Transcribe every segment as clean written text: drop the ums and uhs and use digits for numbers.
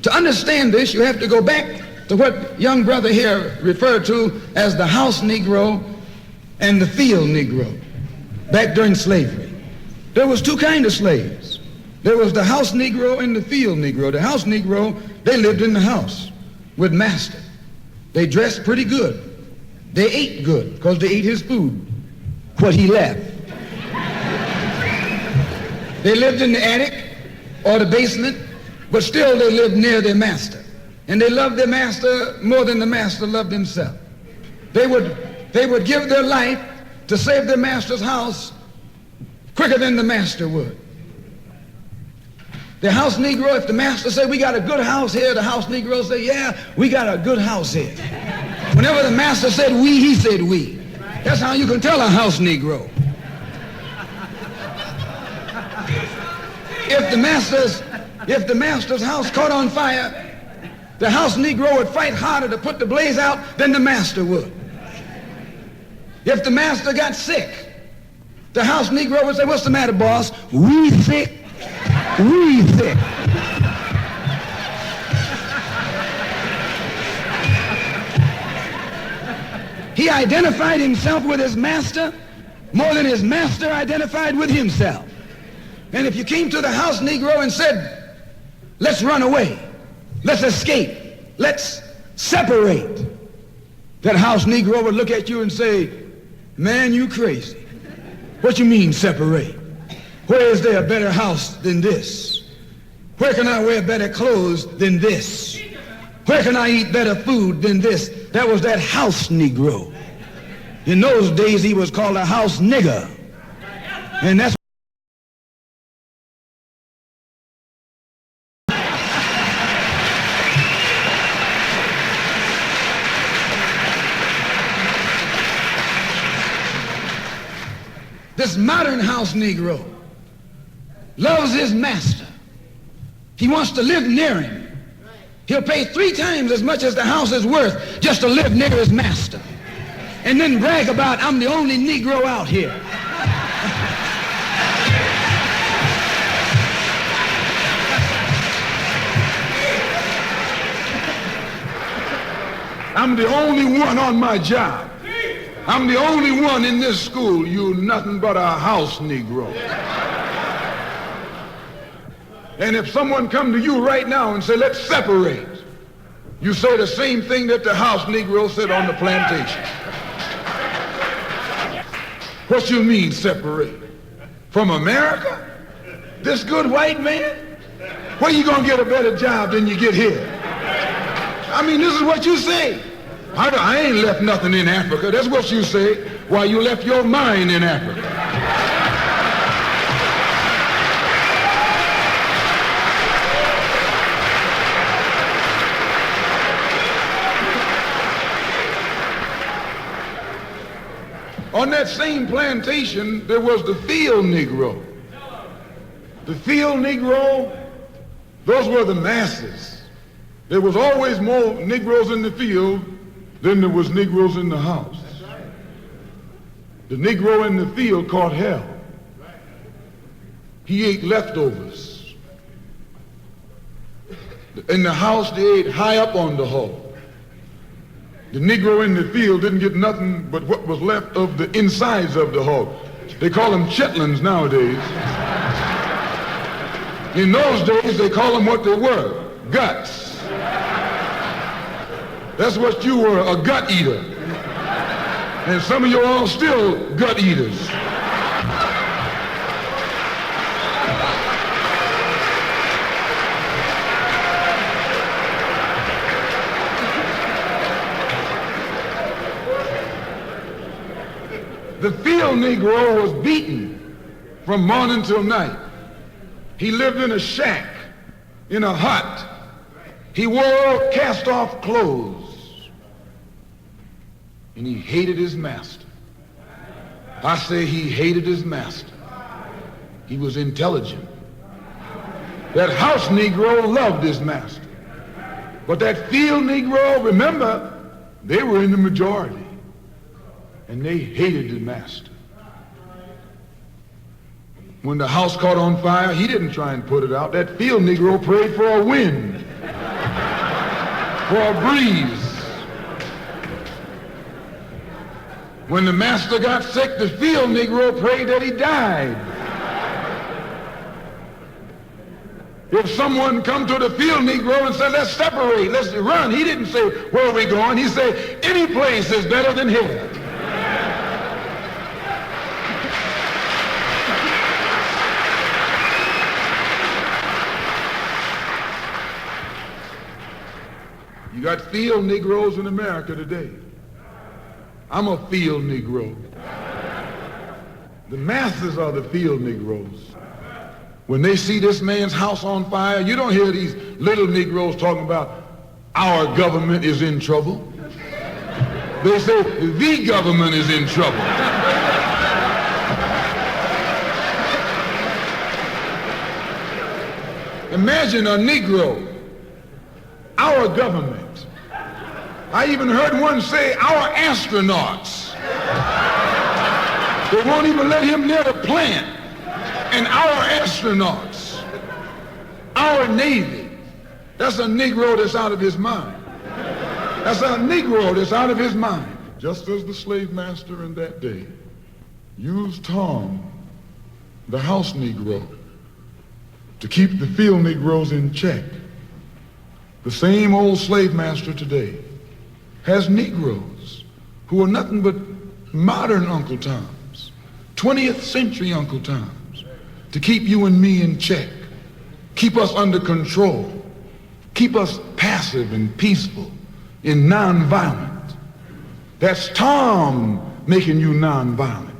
To understand this, you have to go back to what young brother here referred to as the house Negro and the field Negro back during slavery. There was two kinds of slaves. There was the house Negro and the field Negro. The house Negro, they lived in the house with master. They dressed pretty good. They ate good because they ate his food, what he left. They lived in the attic or the basement, but still they lived near their master. And they loved their master more than the master loved himself. They would give their life to save their master's house quicker than the master would. The house Negro, if the master said, we got a good house here, the house Negro said, yeah, we got a good house here. Whenever the master said we, he said we. That's how you can tell a house Negro. If the master's house caught on fire, the house Negro would fight harder to put the blaze out than the master would. If the master got sick, the house Negro would say, what's the matter, boss? We sick. We sick. He identified himself with his master more than his master identified with himself. And if you came to the house Negro and said, let's run away, let's escape, let's separate, that house Negro would look at you and say, man, you crazy. What you mean separate? Where is there a better house than this? Where can I wear better clothes than this? Where can I eat better food than this? That was that house Negro. In those days, he was called a house nigger. And that's this modern house Negro loves his master. He wants to live near him. He'll pay 3 times as much as the house is worth just to live near his master. And then brag about, I'm the only Negro out here. I'm the only one on my job. I'm the only one in this school. You're nothing but a house Negro. And if someone come to you right now and say, let's separate, you say the same thing that the house Negro said on the plantation. What you mean separate? From America? This good white man? Where you gonna get a better job than you get here? I mean, this is what you say. I ain't left nothing in Africa. That's what you say. Why, you left your mind in Africa. On that same plantation, there was the field Negro. The field Negro, those were the masses. There was always more Negroes in the field than there was Negroes in the house. The Negro in the field caught hell. He ate leftovers. In the house, they ate high up on the hog. The Negro in the field didn't get nothing but what was left of the insides of the hog. They call them chitlins nowadays. In those days, they call them what they were, guts. That's what you were, a gut eater. And some of you all still gut eaters. The field Negro was beaten from morning till night. He lived in a shack, in a hut. He wore cast-off clothes. And he hated his master. I say he hated his master. He was intelligent. That house Negro loved his master. But that field Negro, remember, they were in the majority. And they hated the master. When the house caught on fire, he didn't try and put it out. That field Negro prayed for a wind. for a breeze. When the master got sick, the field Negro prayed that he died. If someone come to the field Negro and said, let's separate, let's run, he didn't say, where are we going? He said, any place is better than here. You got field Negroes in America today. I'm a field Negro. The masses are the field Negroes. When they see this man's house on fire, you don't hear these little Negroes talking about our government is in trouble. They say the government is in trouble. Imagine a Negro, our government. I even heard one say our astronauts. They won't even let him near the plant. And our astronauts, our Navy, that's a Negro that's out of his mind. That's a Negro that's out of his mind. Just as the slave master in that day used Tom, the house Negro, to keep the field Negroes in check, the same old slave master today has Negroes who are nothing but modern Uncle Toms, 20th century Uncle Toms, to keep you and me in check, keep us under control, keep us passive and peaceful and nonviolent. That's Tom making you nonviolent.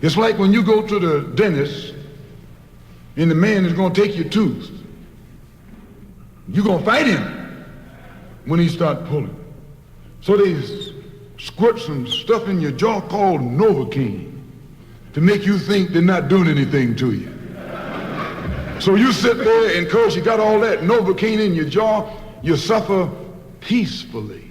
It's like when you go to the dentist and the man is going to take your tooth. You're going to fight him when he starts pulling. So they squirt some stuff in your jaw called Novocaine to make you think they're not doing anything to you. So you sit there, and because you got all that Novocaine in your jaw, you suffer peacefully.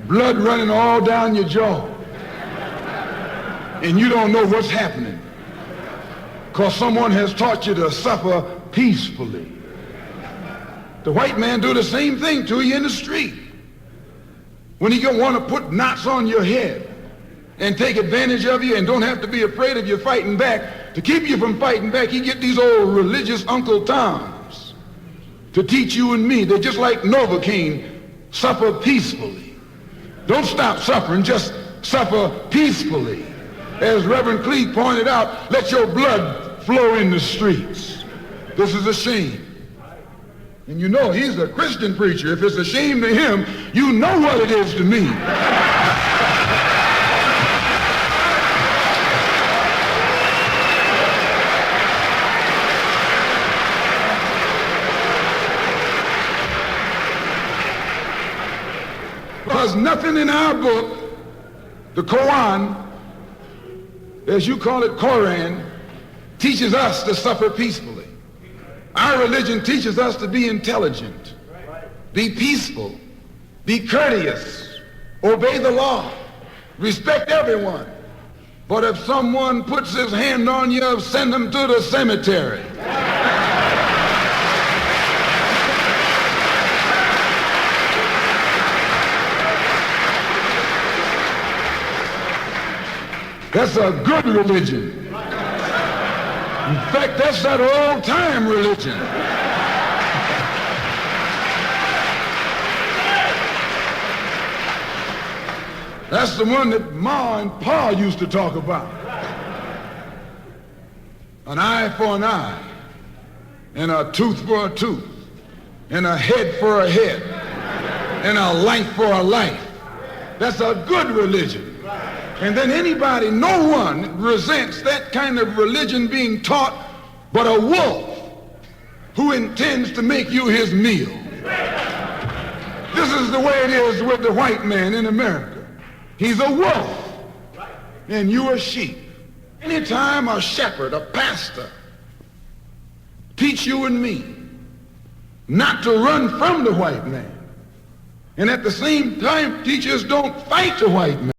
Blood running all down your jaw. And you don't know what's happening because someone has taught you to suffer peacefully. The white man do the same thing to you in the street. When he gonna want to put knots on your head and take advantage of you and don't have to be afraid of you fighting back, to keep you from fighting back, he get these old religious Uncle Toms to teach you and me. They're just like Novocaine, suffer peacefully. Don't stop suffering, just suffer peacefully. As Reverend Cleave pointed out, let your blood flow in the streets. This is a shame. And you know he's a Christian preacher. If it's a shame to him, you know what it is to me. Because nothing in our book, the Quran, as you call it, Koran, teaches us to suffer peacefully. Our religion teaches us to be intelligent, be peaceful, be courteous, obey the law, respect everyone. But if someone puts his hand on you, send him to the cemetery. That's a good religion. In fact, that's that old-time religion. That's the one that Ma and Pa used to talk about. An eye for an eye, and a tooth for a tooth, and a head for a head, and a life for a life. That's a good religion. And then anybody, no one resents that kind of religion being taught but a wolf who intends to make you his meal. This is the way it is with the white man in America. He's a wolf and you a sheep. Anytime a shepherd, a pastor, teach you and me not to run from the white man, and at the same time teach us don't fight the white man,